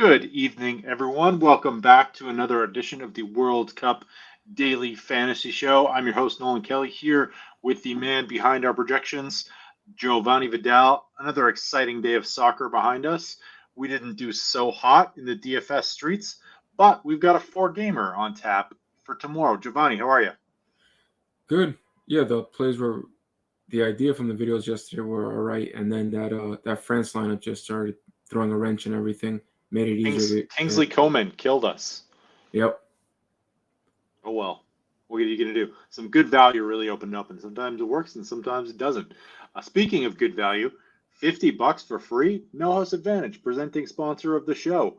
Good evening, everyone. Welcome back to another edition of the World Cup Daily Fantasy Show. I'm your host, Nolan Kelly, here with the man behind our projections, Jovanni Vidal. Another exciting day of soccer behind us. We didn't do so hot in the DFS streets, but we've got a four-gamer on tap for tomorrow. Jovanni, how are you? Good. Yeah, the idea from the videos yesterday were all right, and then that France lineup just started throwing a wrench and everything, made it easier. Kingsley Coman killed us. Yep. Oh well. What are you going to do? Some good value really opened up, and sometimes it works and sometimes it doesn't. Speaking of good value, $50 for free, No House Advantage, presenting sponsor of the show.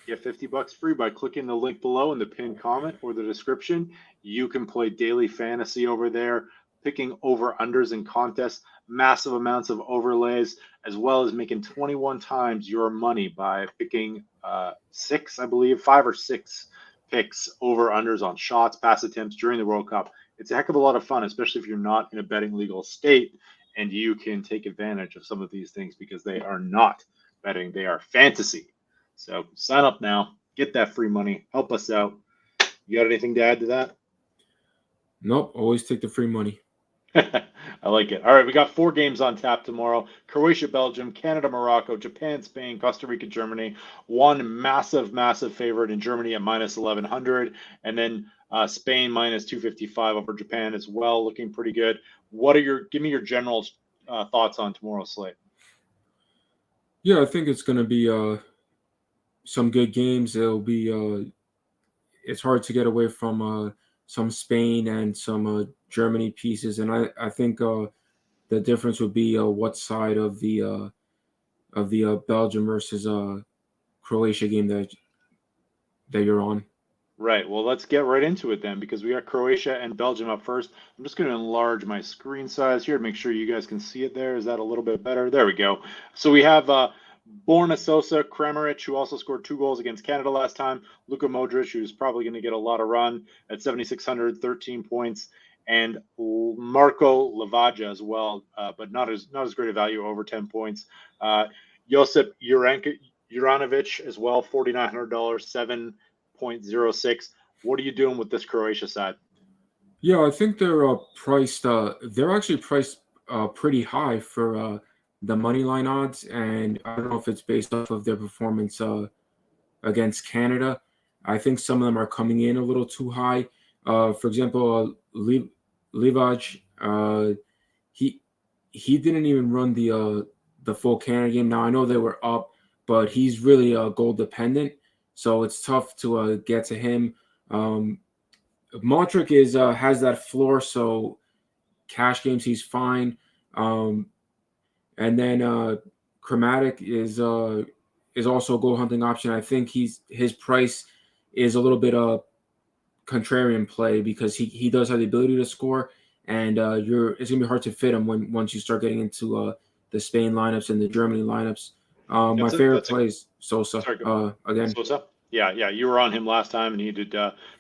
Get $50 free by clicking the link below in the pinned comment or the description. You can play daily fantasy over there, picking over-unders in contests, massive amounts of overlays, as well as making 21 times your money by picking five or six picks over-unders on shots, pass attempts during the World Cup. It's a heck of a lot of fun, especially if you're not in a betting legal state, and you can take advantage of some of these things because they are not betting, they are fantasy. So sign up now, get that free money, help us out. You got anything to add to that? Nope. Always take the free money. I like it. All right, we got four games on tap tomorrow. Croatia, Belgium, Canada, Morocco, Japan, Spain, Costa Rica, Germany. One massive favorite in Germany at minus 1,100. And then Spain minus 255 over Japan as well, looking pretty good. Give me your general thoughts on tomorrow's slate. Yeah, I think it's going to be some good games. It'll be it's hard to get away from some Spain and some Germany pieces, and I think the difference would be what side of the Belgium versus Croatia game that you're on. Right. Well, let's get right into it then, because we got Croatia and Belgium up first. I'm just going to enlarge my screen size here to make sure you guys can see it there. Is that a little bit better? There we go. So we have Borna Sosa, Kramaric, who also scored 2 goals against Canada last time. Luka Modric, who's probably going to get a lot of run at 7,600, 13 points. And Marco Lavaja as well, but not as great a value, over 10 points. Josip Juranovic as well, $4,900, 7.06. What are you doing with this Croatia side? Yeah, I think they're priced. They're actually priced pretty high for the money line odds, and I don't know if it's based off of their performance against Canada. I think some of them are coming in a little too high. For example, Livac, he didn't even run the full Canada game. Now I know they were up, but he's really goal dependent, so it's tough to get to him. Modric has that floor, so cash games he's fine. And then Chromatic is also a goal hunting option. I think his price is a little bit contrarian play because he does have the ability to score, and it's gonna be hard to fit him once you start getting into the Spain lineups and the Germany lineups. My favorite play is Sosa. Again. Sosa? Yeah. You were on him last time, and he did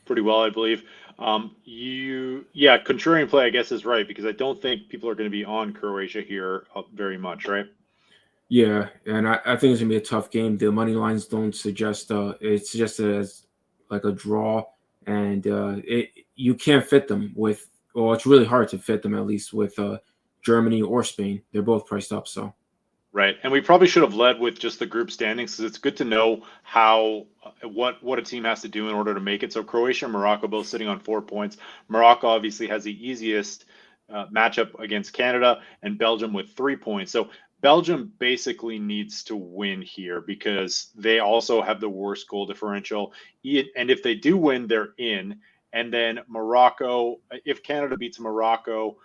pretty well, I believe. Contrarian play, I guess, is right, because I don't think people are going to be on Croatia here very much, right? Yeah, and I think it's going to be a tough game. The money lines don't suggest it's suggested as like a draw, and you can't fit them with, well, it's really hard to fit them, at least with Germany or Spain. They're both priced up, so. Right, and we probably should have led with just the group standings, because it's good to know what a team has to do in order to make it. So Croatia and Morocco both sitting on 4 points. Morocco obviously has the easiest matchup against Canada, and Belgium with 3 points. So Belgium basically needs to win here because they also have the worst goal differential. And if they do win, they're in. And then Morocco, if Canada beats Morocco,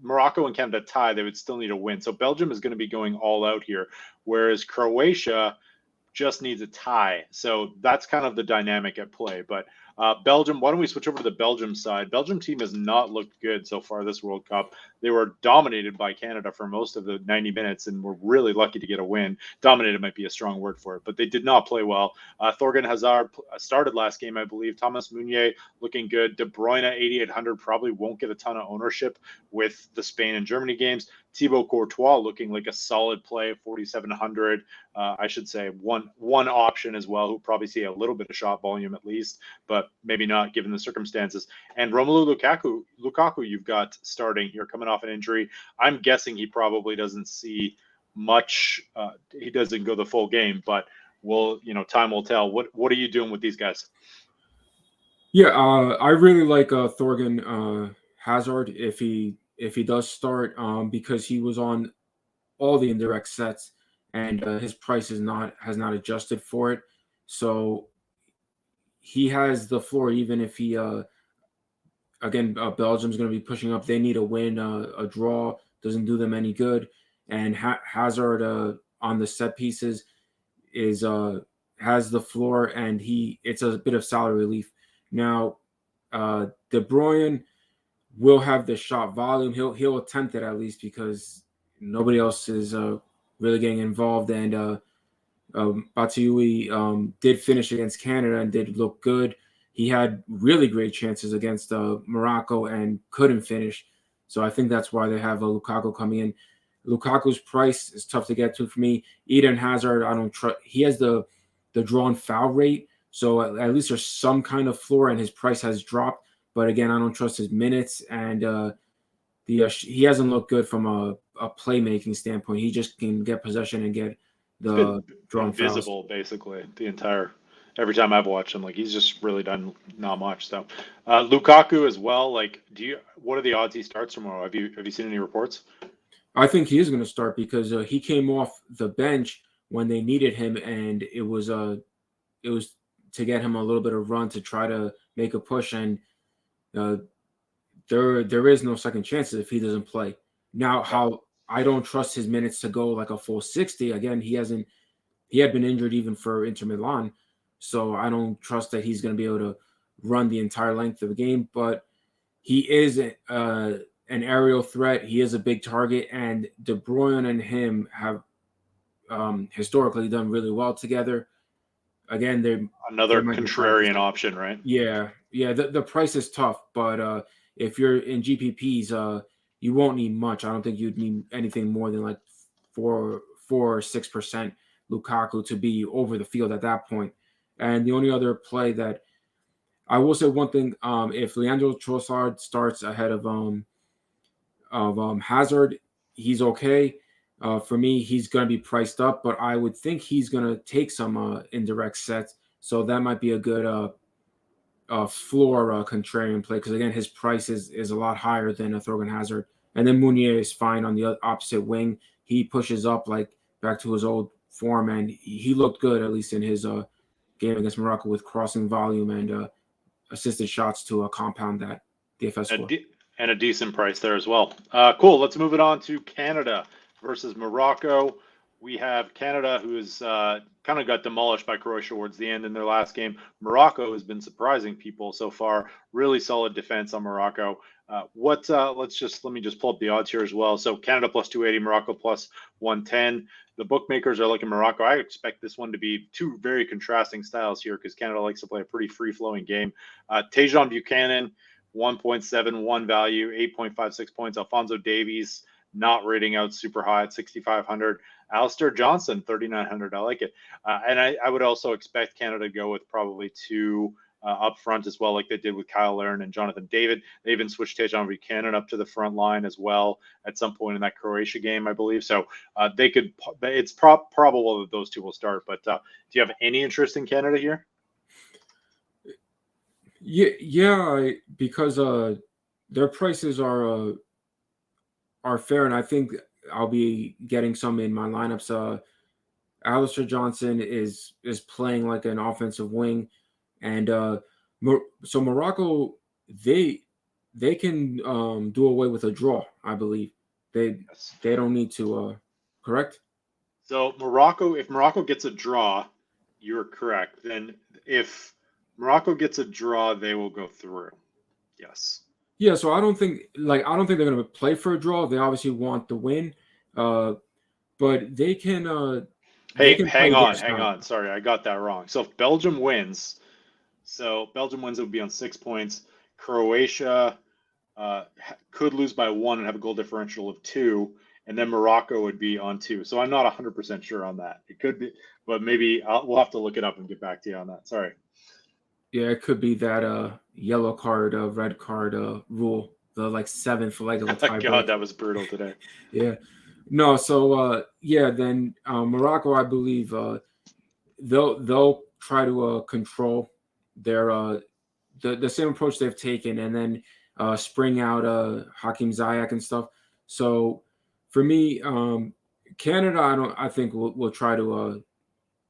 Morocco and Canada tie, they would still need a win. So Belgium is going to be going all out here, whereas Croatia just needs a tie. So that's kind of the dynamic at play. But Belgium, why don't we switch over to the Belgium side? Belgium team has not looked good so far this World Cup. They were dominated by Canada for most of the 90 minutes and were really lucky to get a win. Dominated might be a strong word for it, but they did not play well. Thorgan Hazard started last game, I believe. Thomas Meunier looking good. De Bruyne, 8,800, probably won't get a ton of ownership with the Spain and Germany games. Thibaut Courtois looking like a solid play, 4,700. I should say one option as well, who probably see a little bit of shot volume at least, but maybe not given the circumstances. And Romelu Lukaku, you've got starting here, coming off an injury. I'm guessing he probably doesn't see much. He doesn't go the full game, but time will tell. What are you doing with these guys? Yeah, I really like Thorgan Hazard if he does start, because he was on all the indirect sets and his price has not adjusted for it. So he has the floor, even if he Belgium's going to be pushing up. They need a win. A draw doesn't do them any good. And Hazard on the set pieces has the floor, and it's a bit of salary relief. Now, De Bruyne will have the shot volume. He'll attempt it at least because nobody else is really getting involved. And Batshuayi did finish against Canada and did look good. He had really great chances against Morocco and couldn't finish. So I think that's why they have Lukaku coming in. Lukaku's price is tough to get to for me. Eden Hazard, I don't trust. He has the drawn foul rate, so at least there's some kind of floor, and his price has dropped. But again, I don't trust his minutes, and he hasn't looked good from a playmaking standpoint. He just can get possession and get the drawn fouls. Invisible, basically, every time I've watched him, like he's just really done not much. So Lukaku as well. Like, what are the odds he starts tomorrow? Have you seen any reports? I think he is going to start because he came off the bench when they needed him, and it was to get him a little bit of run to try to make a push, and there is no second chances if he doesn't play. Now, how I don't trust his minutes to go like a full 60. Again, he had been injured even for Inter Milan, so I don't trust that he's going to be able to run the entire length of the game. But he is an aerial threat. He is a big target, and De Bruyne and him have historically done really well together. Again, they're another contrarian option, right? Yeah. The price is tough, but if you're in GPPs, you won't need much. I don't think you'd need anything more than like 4 or 6% Lukaku to be over the field at that point. And the only other play that I will say one thing: if Leandro Trossard starts ahead of Hazard, he's okay. For me, he's going to be priced up, but I would think he's going to take some indirect sets. So that might be a good floor contrarian play because, again, his price is a lot higher than a Thorgan Hazard. And then Meunier is fine on the opposite wing. He pushes up like back to his old form, and he looked good, at least in his game against Morocco, with crossing volume and assisted shots to compound that DFS score. And a decent price there as well. Cool. Let's move it on to Canada versus Morocco. We have Canada, who is kind of got demolished by Croatia towards the end in their last game. Morocco has been surprising people so far. Really solid defense on Morocco. Let me just pull up the odds here as well. So Canada plus 280, Morocco plus 110. The bookmakers are looking Morocco. I expect this one to be two very contrasting styles here because Canada likes to play a pretty free-flowing game. Tajon Buchanan, 1.71 value, 8.56 points. Alphonso Davies, not rating out super high at 6,500. Alistair Johnson, 3,900. I like it. And I would also expect Canada to go with probably two up front as well, like they did with Kyle Larin and Jonathan David. They even switched Tajon Buchanan up to the front line as well at some point in that Croatia game, I believe. So it's probable that those two will start. But do you have any interest in Canada here? Yeah, because their prices are fair, and I think I'll be getting some in my lineups. Alistair Johnson is playing like an offensive wing, and so Morocco they can do away with a draw. I believe they don't need to. Correct. So if Morocco gets a draw, you're correct. Then if Morocco gets a draw, they will go through. Yes. Yeah, so I don't think they're going to play for a draw. They obviously want the win, but they Hey, can play their hang style. on. Sorry, I got that wrong. So if Belgium wins, it would be on 6 points. Croatia could lose by 1 and have a goal differential of 2, and then Morocco would be on 2. So I'm not 100% sure on that. It could be, but maybe we'll have to look it up and get back to you on that. Sorry. Yeah, it could be that yellow card, red card rule, the like seventh leg of a God, tiebreak. that was brutal today. Yeah, no, so yeah, then Morocco, I believe they'll try to control their the same approach they've taken, and then spring out Hakim Ziyech and stuff. So for me, Canada, I think will try to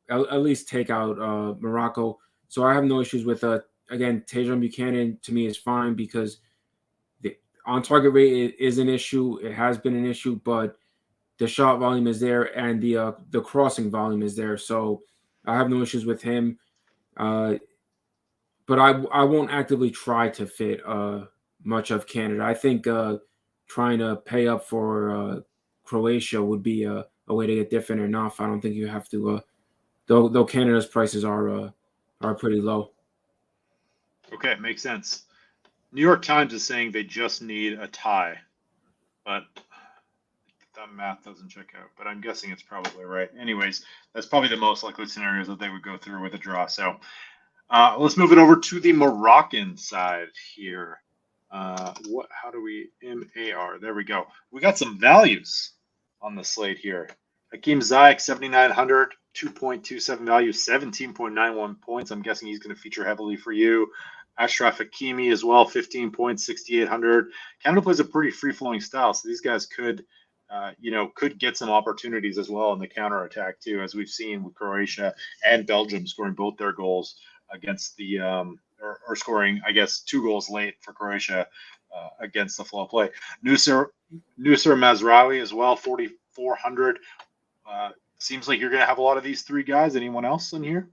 at least take out Morocco. So I have no issues with again, Tajon Buchanan to me is fine because the on target rate is an issue. It has been an issue, but the shot volume is there and the crossing volume is there. So I have no issues with him. But I won't actively try to fit much of Canada. I think trying to pay up for Croatia would be a way to get different enough. I don't think you have to. Though Canada's prices are pretty low. Okay, makes sense. New York Times is saying they just need a tie, but that math doesn't check out. But I'm guessing it's probably right. Anyways, that's probably the most likely scenarios that they would go through with a draw. So let's move it over to the Moroccan side here. How do we MAR? There we go. We got some values on the slate here. Hakim Ziyech, 7,900, 2.27 value, 17.91 points. I'm guessing he's going to feature heavily for you. Ashraf Hakimi as well, 15 points, 6,800. Canada plays a pretty free-flowing style, so these guys could get some opportunities as well in the counterattack too, as we've seen with Croatia and Belgium scoring both their goals against the or scoring, I guess, 2 goals late for Croatia against the flow play. Nusser Mazraoui as well, 4,400. Seems like you're going to have a lot of these 3 guys. Anyone else in here?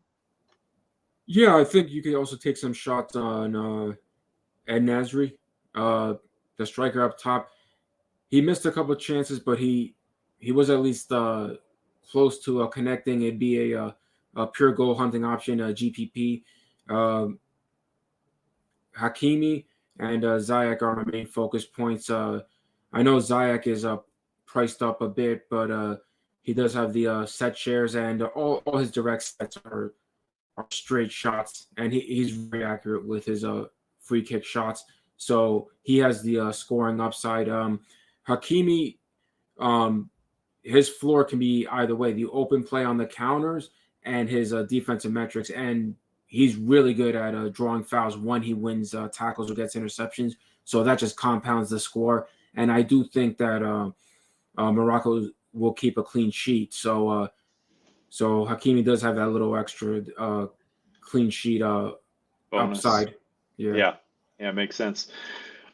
Yeah, I think you could also take some shots on Ed Nasri, the striker up top. He missed a couple of chances, but he was at least close to connecting. It'd be a pure goal hunting option, GPP. Hakimi and Ziyech are my main focus points. I know Ziyech is priced up a bit, but he does have the set shares, and all his direct sets are straight shots, and he's very accurate with his free kick shots. So he has the scoring upside. Hakimi, his floor can be either way: the open play on the counters and his defensive metrics. And he's really good at drawing fouls when he wins tackles or gets interceptions. So that just compounds the score. And I do think that Morocco will keep a clean sheet. So Hakimi does have that little extra clean sheet Bonus. upside. Yeah, makes sense.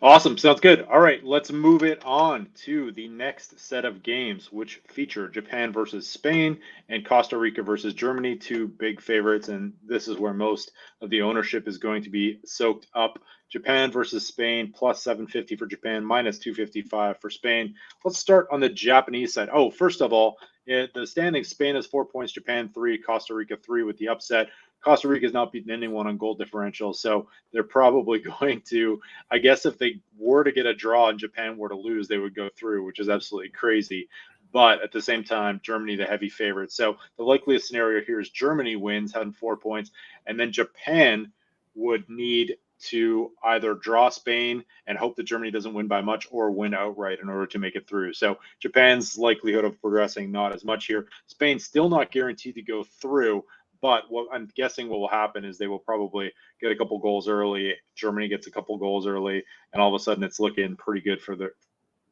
Awesome. Sounds good. All right, let's move it on to the next set of games, which feature Japan versus Spain and Costa Rica versus Germany, 2 big favorites. And this is where most of the ownership is going to be soaked up. Japan versus Spain, plus 750 for Japan, minus 255 for Spain. Let's start on the Japanese side. Oh, first of all, the standings, Spain has 4 points, Japan 3, Costa Rica 3 with the upset. Costa Rica has not beaten anyone on goal differential, so they're probably going to, I guess if they were to get a draw and Japan were to lose, they would go through, which is absolutely crazy. But at the same time, Germany, the heavy favorite. So the likeliest scenario here is Germany wins, having 4 points, and then Japan would need to either draw Spain and hope that Germany doesn't win by much or win outright in order to make it through. So Japan's likelihood of progressing not as much here. Spain still not guaranteed to go through, but what I'm guessing what will happen is they will probably get a couple goals early. Germany gets a couple goals early, and all of a sudden it's looking pretty good for the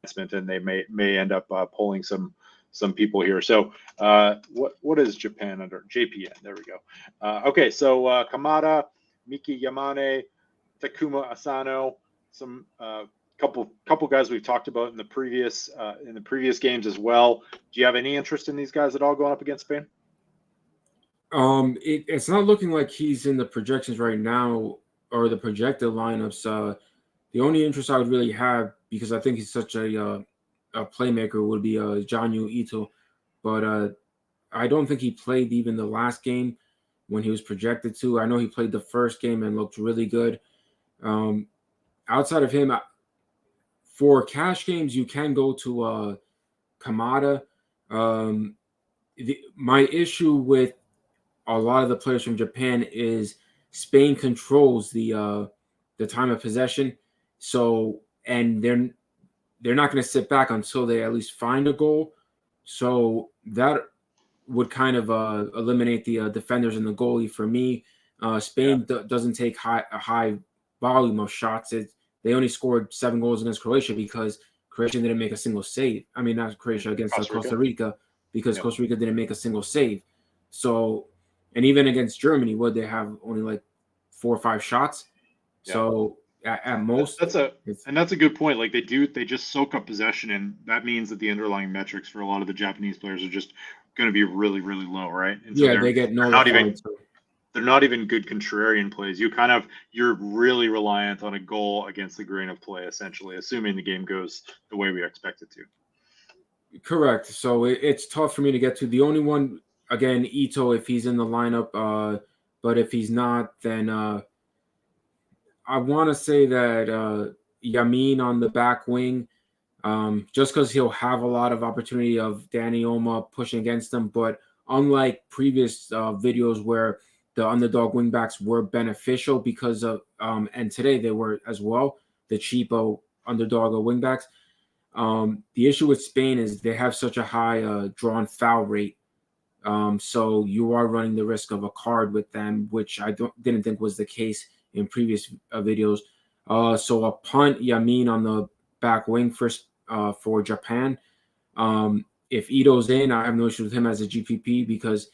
advancement, and they may end up pulling some people here. So what is Japan under? JPN. There we go. Okay, so Kamada, Miki Yamane, Takuma Asano, some couple guys we've talked about in the previous games as well. Do you have any interest in these guys at all going up against Spain? It's not looking like he's in the projections right now or the projected lineups. The only interest I would really have, because I think he's such a playmaker, would be Jonyu Ito, but I don't think he played even the last game when he was projected to. I know he played the first game and looked really good. Um, Outside of him, for cash games, you can go to Kamada. Um, my issue with a lot of the players from Japan is Spain controls the time of possession, so and they're not going to sit back until they at least find a goal. So that would kind of eliminate the defenders and the goalie for me. Spain doesn't take a high volume of shots. They only scored 7 goals against Croatia because Croatia didn't make a single save. I mean, not Croatia, against Costa Rica, because Costa Rica didn't make a single save. So, and even against Germany, would they have only like 4 or 5 shots? Yeah. So at most, that's a good point. Like they just soak up possession, and that means that the underlying metrics for a lot of the Japanese players are just going to be really, really low, right? And so they get nullified. They're not even good contrarian plays. You're really reliant on a goal against the grain of play, essentially, assuming the game goes the way we expect it to. Correct. So it's tough for me to get to. The only one, again, Ito, if he's in the lineup, but if he's not, then I want to say that Yamin on the back wing, just because he'll have a lot of opportunity of Danny Oma pushing against him. But unlike previous videos where the underdog wingbacks were beneficial because of, and today they were as well, the cheapo underdog wingbacks. The issue with Spain is they have such a high drawn foul rate. So you are running the risk of a card with them, which I didn't think was the case in previous videos. So a punt, Yamin on the back wing for Japan. If Ito's in, I have no issue with him as a GPP because,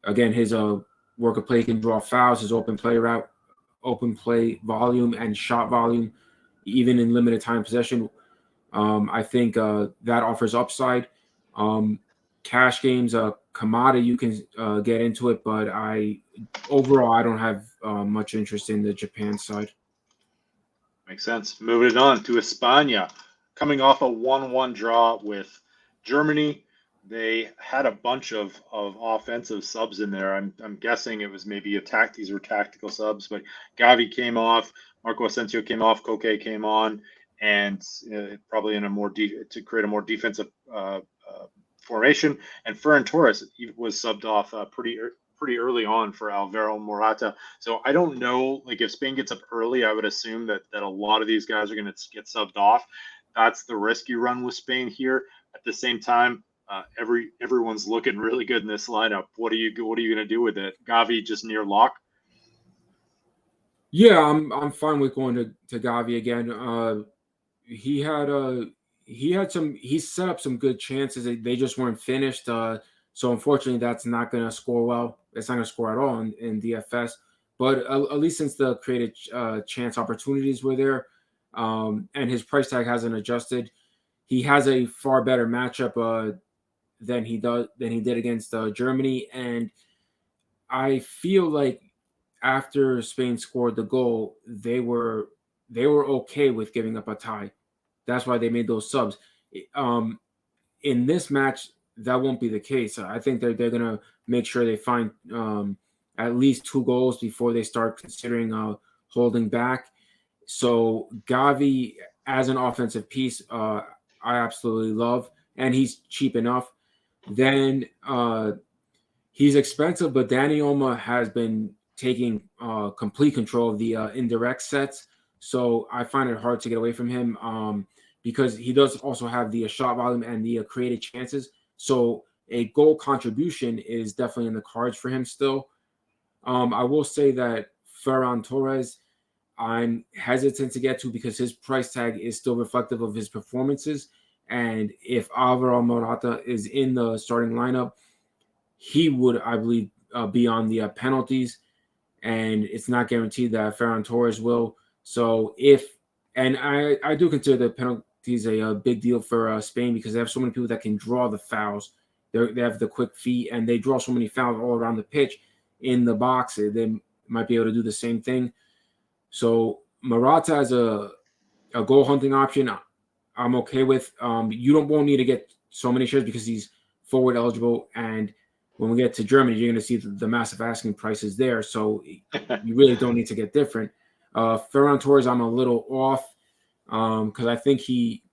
again, his work of play can draw fouls, his open play volume and shot volume, even in limited time possession. I think that offers upside. Cash games, Kamada, you can get into it, but overall I don't have much interest in the Japan side. Makes sense. Moving on to Espanyol, coming off a 1-1 draw with Germany. They had a bunch of offensive subs in there. I'm guessing it was maybe these were tactical subs, but Gavi came off, Marco Asensio came off, Koke came on, and probably in to create a more defensive formation. And Ferran Torres was subbed off pretty early on for Alvaro Morata. So I don't know, like if Spain gets up early, I would assume that a lot of these guys are going to get subbed off. That's the risk you run with Spain here. At the same time, everyone's looking really good in this lineup. What are you going to do with it? Gavi just near lock? Yeah, I'm fine with going to Gavi again. He set up some good chances. They just weren't finished. So unfortunately, that's not going to score well. It's not going to score at all in DFS. But at least since the created chance opportunities were there, and his price tag hasn't adjusted, he has a far better matchup than he did against Germany. And I feel like after Spain scored the goal, they were okay with giving up a tie. That's why they made those subs. In this match, that won't be the case. I think they're going to make sure they find at least 2 goals before they start considering holding back. So Gavi as an offensive piece, I absolutely love, and he's cheap enough. Then he's expensive, but Danny Oma has been taking complete control of the indirect sets. So I find it hard to get away from him because he does also have the shot volume and the created chances. So a goal contribution is definitely in the cards for him still. I will say that Ferran Torres, I'm hesitant to get to because his price tag is still reflective of his performances. And if Alvaro Morata is in the starting lineup, he would, I believe, be on the penalties. And it's not guaranteed that Ferran Torres will. So I do consider the penalties a big deal for Spain because they have so many people that can draw the fouls. They have the quick feet, and they draw so many fouls all around the pitch. In the box, they might be able to do the same thing. So Morata as a goal hunting option, I'm okay with. You won't need to get so many shares because he's forward eligible, and when we get to Germany, you're going to see the massive asking prices there. So you really don't need to get different. Ferran Torres, I'm a little off because I think he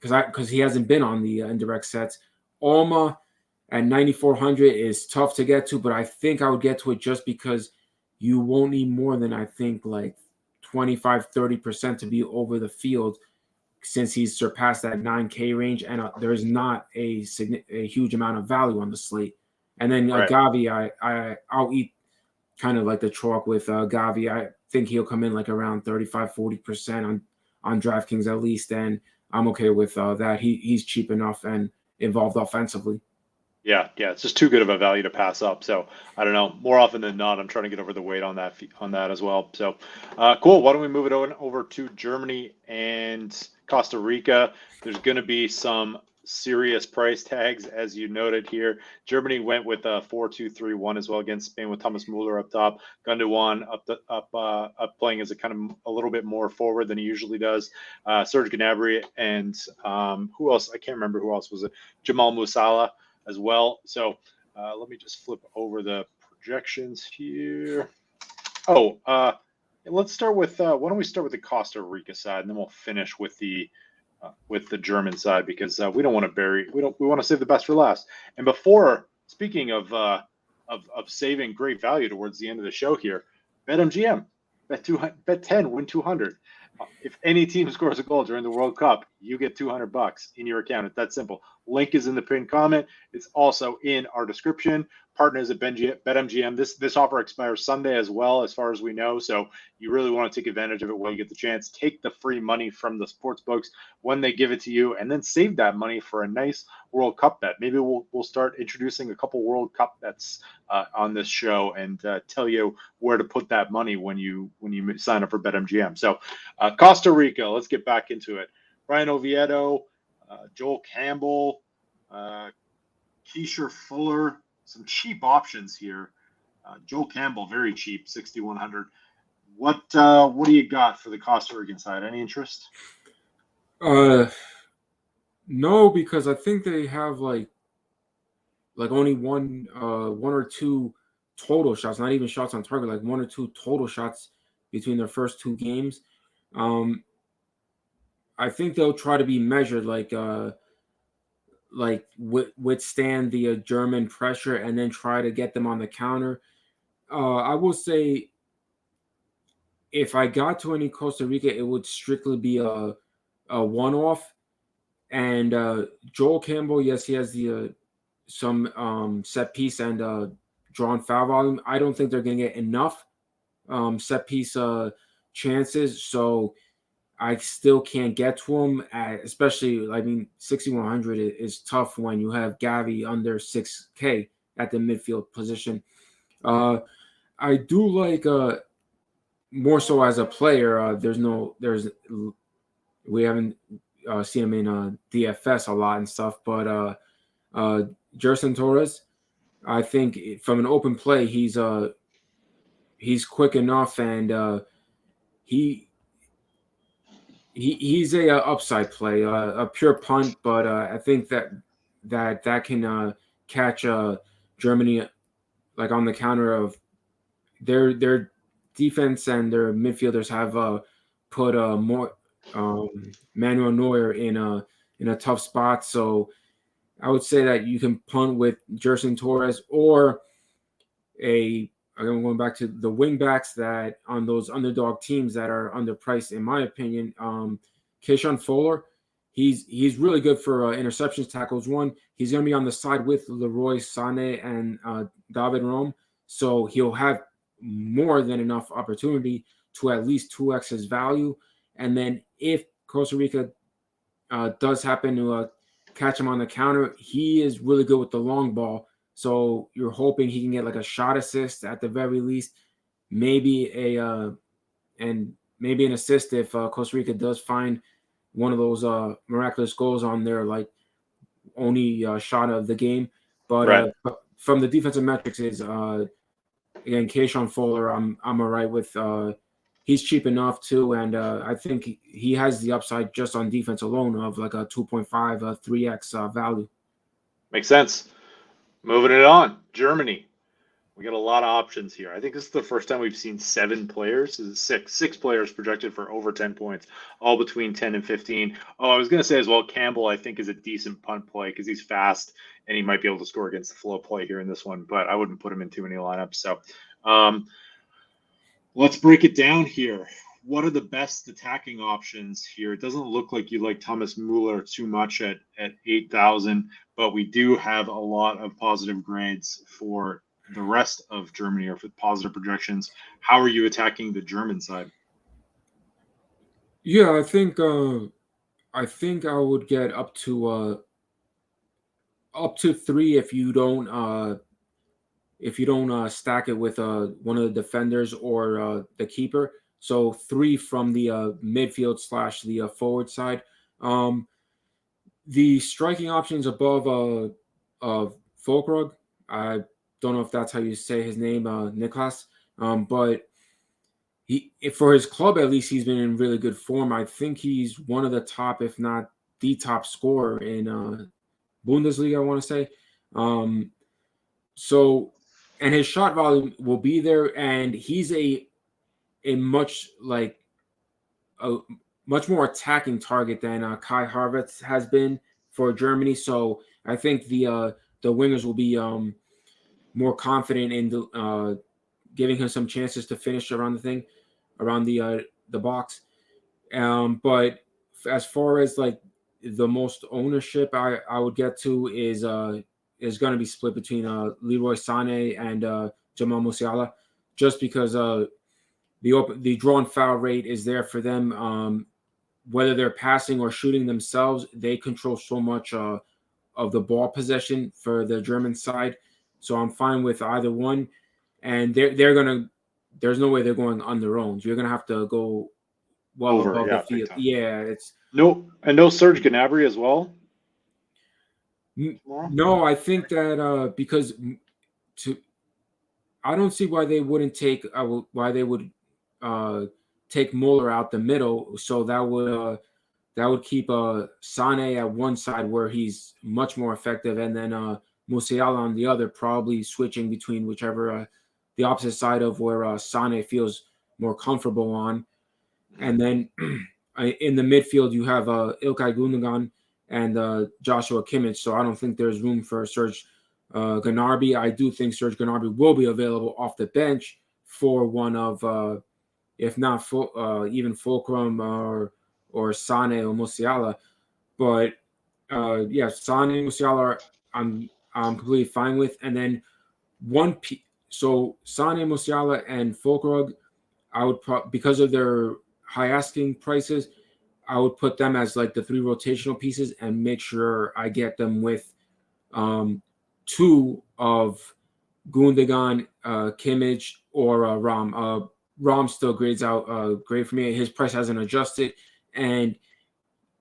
hasn't been on the indirect sets. Alma at 9,400 is tough to get to, but I think I would get to it just because you won't need more than I think like 25-30% to be over the field since he's surpassed that 9K range, and there's not a huge amount of value on the slate. And then Gavi, I'll eat kind of like the chalk with Gavi. I think he'll come in like around 35-40% on DraftKings at least, and I'm okay with that. He's cheap enough and involved offensively. Yeah, it's just too good of a value to pass up. So I don't know. More often than not, I'm trying to get over the weight on that as well. So cool. Why don't we move it over to Germany and Costa Rica? There's going to be some serious price tags, as you noted here. Germany went with a 4-2-3-1 as well against Spain with Thomas Muller up top. Gundogan up playing as a little bit more forward than he usually does. Serge Gnabry and who else? I can't remember who else was it. Jamal Musiala as well. So let me just flip over the projections here. Let's start with why don't we start with the Costa Rica side, and then we'll finish with the German side, because we don't want to we want to save the best for last. And before, speaking of saving great value towards the end of the show here, BetMGM, bet 10, win 200. If any team scores a goal during the World Cup, you get $200 in your account. It's that simple. Link is in the pinned comment. It's also in our description. Partners at BetMGM. This offer expires Sunday as well, as far as we know. So you really want to take advantage of it while you get the chance. Take the free money from the sports books when they give it to you, and then save that money for a nice World Cup bet. Maybe we'll start introducing a couple World Cup bets on this show, and tell you where to put that money when you sign up for BetMGM. So Costa Rica, let's get back into it. Ryan Oviedo, Joel Campbell, Keisha Fuller, some cheap options here. Joel Campbell, very cheap, 6,100. What do you got for the Costa Rican side? Any interest? No, because I think they have like only one or two total shots, not even shots on target, like one or two total shots between their first two games. I think they'll try to be measured, withstand the German pressure and then try to get them on the counter. I will say, if I got to any Costa Rica, it would strictly be a one-off. And Joel Campbell, yes, he has the some set piece and drawn foul volume. I don't think they're going to get enough set piece chances, so I still can't get to him. Especially, 6,100 is tough when you have Gavi under 6K at the midfield position. I do like more so as a player. We haven't seen him in DFS a lot and stuff, but Jerson Torres, I think from an open play, he's quick enough, and he's a upside play, a pure punt, but I think that can catch Germany like on the counter of their defense, and their midfielders have put more Manuel Neuer in a tough spot. So I would say that you can punt with Jerson Torres, or I'm going back to the wingbacks that on those underdog teams that are underpriced, in my opinion. Keishon Fuller, he's really good for interceptions, tackles. He's going to be on the side with Leroy Sané and David Rome, so he'll have more than enough opportunity to at least 2x his value. And then if Costa Rica does happen to catch him on the counter, he is really good with the long ball. So you're hoping he can get like a shot assist at the very least, maybe maybe an assist if Costa Rica does find one of those miraculous goals on their like only shot of the game. But Right. from the defensive metrics is again Keishon Fuller. I'm all right with. He's cheap enough too, and I think he has the upside just on defense alone of like a 2.5, 3x value. Makes sense. Moving it on. Germany. We got a lot of options here. I think this is the first time we've seen 7 players. This is six players projected for over 10 points, all between 10 and 15. Oh, I was going to say as well, Campbell, I think, is a decent punt play because he's fast and he might be able to score against the flow play here in this one, but I wouldn't put him in too many lineups. So let's break it down here. What are the best attacking options here? It doesn't look like you like Thomas Mueller too much at 8,000, but we do have a lot of positive grades for the rest of Germany or for positive projections. How are you attacking the German side? Yeah, I think I would get up to 3 if you don't stack it with one of the defenders or the keeper. So 3 from the midfield / the forward side. The striking options above Folkrug. I don't know if that's how you say his name, Niklas. But for his club at least, he's been in really good form. I think he's one of the top, if not the top scorer in Bundesliga, I want to say. So, and his shot volume will be there, and he's a much more attacking target than Kai Havertz has been for Germany. So I think the wingers will be more confident in giving him some chances to finish around the box. But as far as like the most ownership I would get to is going to be split between Leroy Sané and Jamal Musiala, just because the drawn foul rate is there for them. Whether they're passing or shooting themselves, they control so much of the ball possession for the German side. So I'm fine with either one, and they're gonna. There's no way they're going on their own. You're gonna have to go well Over, above the yeah, big field. time. Yeah, it's no Serge Gnabry as well. no. I think that because I don't see why they wouldn't take why they would take Muller out the middle. So that would keep Sane at one side where he's much more effective, and then Musiala on the other, probably switching between whichever the opposite side of where Sane feels more comfortable on. And then in the midfield, you have Ilkay Gundogan and Joshua Kimmich. So I don't think there's room for Serge Gnabry. I do think Serge Gnabry will be available off the bench for one of, if not even Fulcrum or Sane or Musiala. But yeah, Sane and Musiala I'm completely fine with. And then so Sane, Musiala, and Fulkrug, I would because of their high asking prices, I would put them as like the 3 rotational pieces and make sure I get them with 2 of Gundogan, Kimmich, or Ram. Ram still grades out great for me. His price hasn't adjusted, and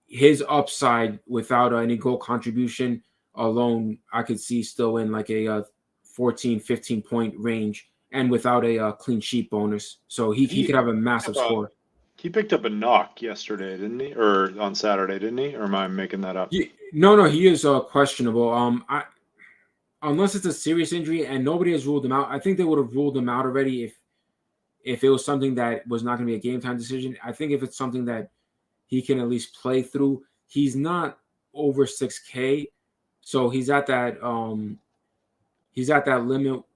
his upside without any goal contribution alone, I could see still in like a 14, 15 point range, and without a clean sheet bonus. So he could have a massive score. He picked up a knock yesterday, didn't he? Or on Saturday, didn't he? Or am I making that up? No, he is questionable. Unless it's a serious injury and nobody has ruled him out. I think they would have ruled him out already if it was something that was not going to be a game time decision. I think if it's something that he can at least play through, he's not over 6K, so he's at that limit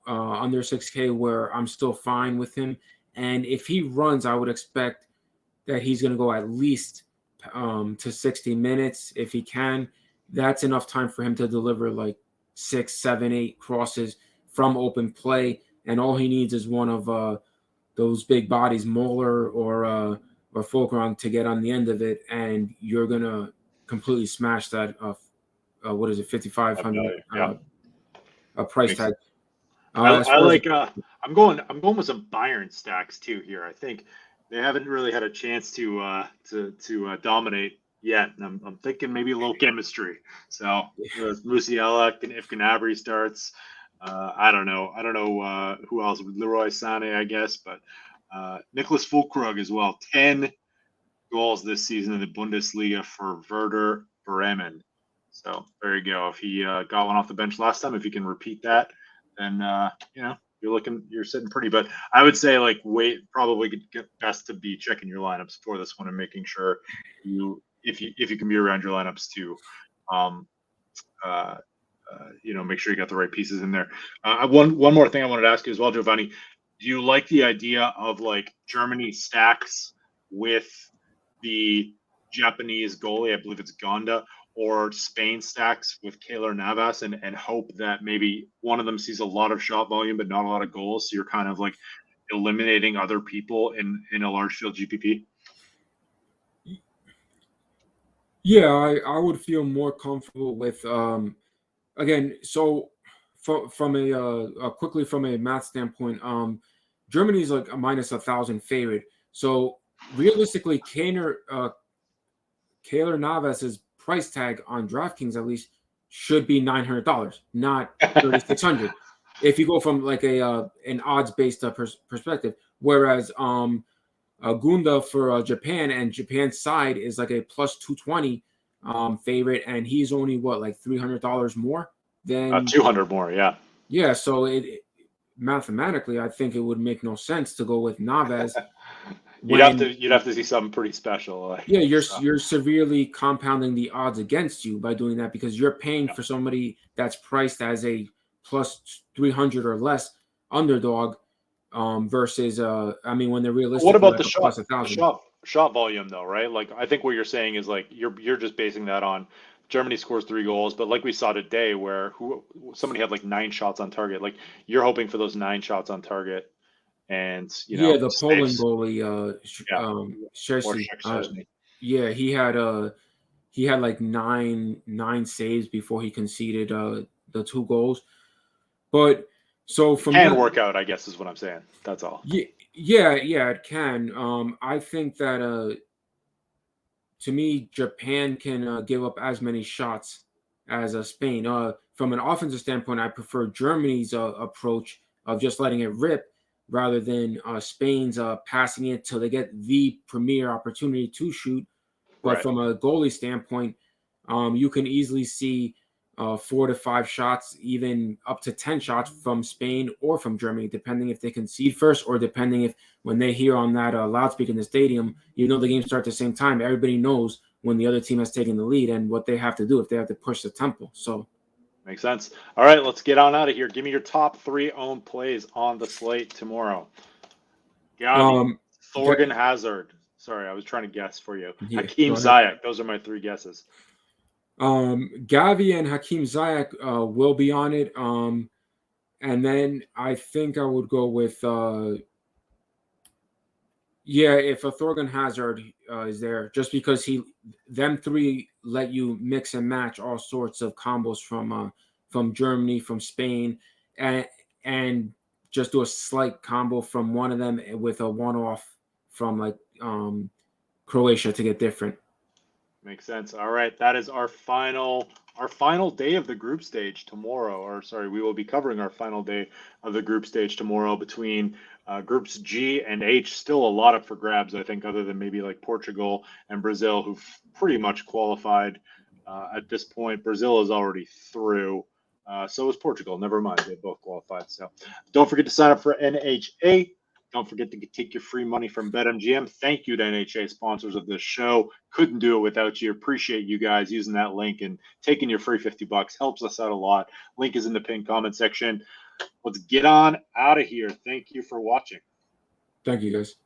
under 6K where I'm still fine with him. And if he runs, I would expect that he's going to go at least to 60 minutes if he can. That's enough time for him to deliver like 6, 7, 8 crosses from open play, and all he needs is one of those big bodies, Muller or Fulcrum, to get on the end of it, and you're gonna completely smash that. What is it, 5,500 price tag? I like. I'm going with some Bayern stacks too here. I think they haven't really had a chance to dominate yet. And I'm thinking maybe a little chemistry. So Musiala, if Gnabry starts, I don't know. Who else? Leroy Sané, I guess, but Nicholas Füllkrug as well. 10 goals this season in the Bundesliga for Werder Bremen. So there you go. If he got one off the bench last time, if he can repeat that, then you're sitting pretty. But I would say probably best to be checking your lineups for this one and making sure if you can be around your lineups to make sure you got the right pieces in there. One more thing I wanted to ask you as well, Jovanni. Do you like the idea of Germany stacks with the Japanese goalie? I believe it's Gonda, or Spain stacks with Keylor Navas and hope that maybe one of them sees a lot of shot volume but not a lot of goals. So you're kind of eliminating other people in a large field GPP. Yeah, I would feel more comfortable with again. So from a quickly from a math standpoint, Germany is like a minus 1,000 favorite. So realistically, Keylor Navas's price tag on DraftKings at least should be $900, not 3,600. If you go from an odds based perspective, whereas Gunda for Japan, and Japan's side is like a plus 220 favorite, and he's only $300 more than 200 more, yeah. Yeah, so mathematically, I think it would make no sense to go with Navas. You'd have to see something pretty special. You're severely compounding the odds against you by doing that, because you're paying for somebody that's priced as a plus 300 or less underdog, versus when they're realistic. What about the shot volume though, right? I think what you're saying is you're just basing that on Germany scores 3 goals, but like we saw today where somebody had 9 shots on target. You're hoping for those 9 shots on target. And the Poland goalie, Szczesny. he had nine saves before he conceded the 2 goals. But so from can work out, I guess, is what I'm saying. That's all. Yeah, it can. I think that to me, Japan can give up as many shots as Spain. From an offensive standpoint, I prefer Germany's approach of just letting it rip, rather than Spain's passing it till they get the premier opportunity to shoot. But right. From a goalie standpoint, you can easily see 4 to 5 shots, even up to 10 shots from Spain or from Germany, depending if they concede first, or depending if when they hear on that loudspeaker in the stadium, the game starts at the same time, everybody knows when the other team has taken the lead and what they have to do if they have to push the tempo. So makes sense. All right, let's get on out of here. Give me your top 3 owned plays on the slate tomorrow. Gavi, Thorgan Hazard. Sorry, I was trying to guess for you. Yeah, Hakeem Ziyech. Those are my 3 guesses. Gavi and Hakeem Ziyech will be on it. And then I think I would go with if a Thorgan Hazard is there, just because them 3 let you mix and match all sorts of combos from Germany, from Spain, and just do a slight combo from one of them with a one-off from Croatia to get different. Makes sense. All right, that is our final day of the group stage tomorrow. Or sorry, we will be covering our final day of the group stage tomorrow between groups G and H. Still a lot up for grabs, I think, other than maybe Portugal and Brazil, who've pretty much qualified at this point. Brazil is already through. So is Portugal. Never mind, they both qualified. So don't forget to sign up for NHA. Don't forget to take your free money from BetMGM. Thank you to NHA, sponsors of this show. Couldn't do it without you. Appreciate you guys using that link and taking your free $50. Helps us out a lot. Link is in the pinned comment section. Let's get on out of here. Thank you for watching. Thank you, guys.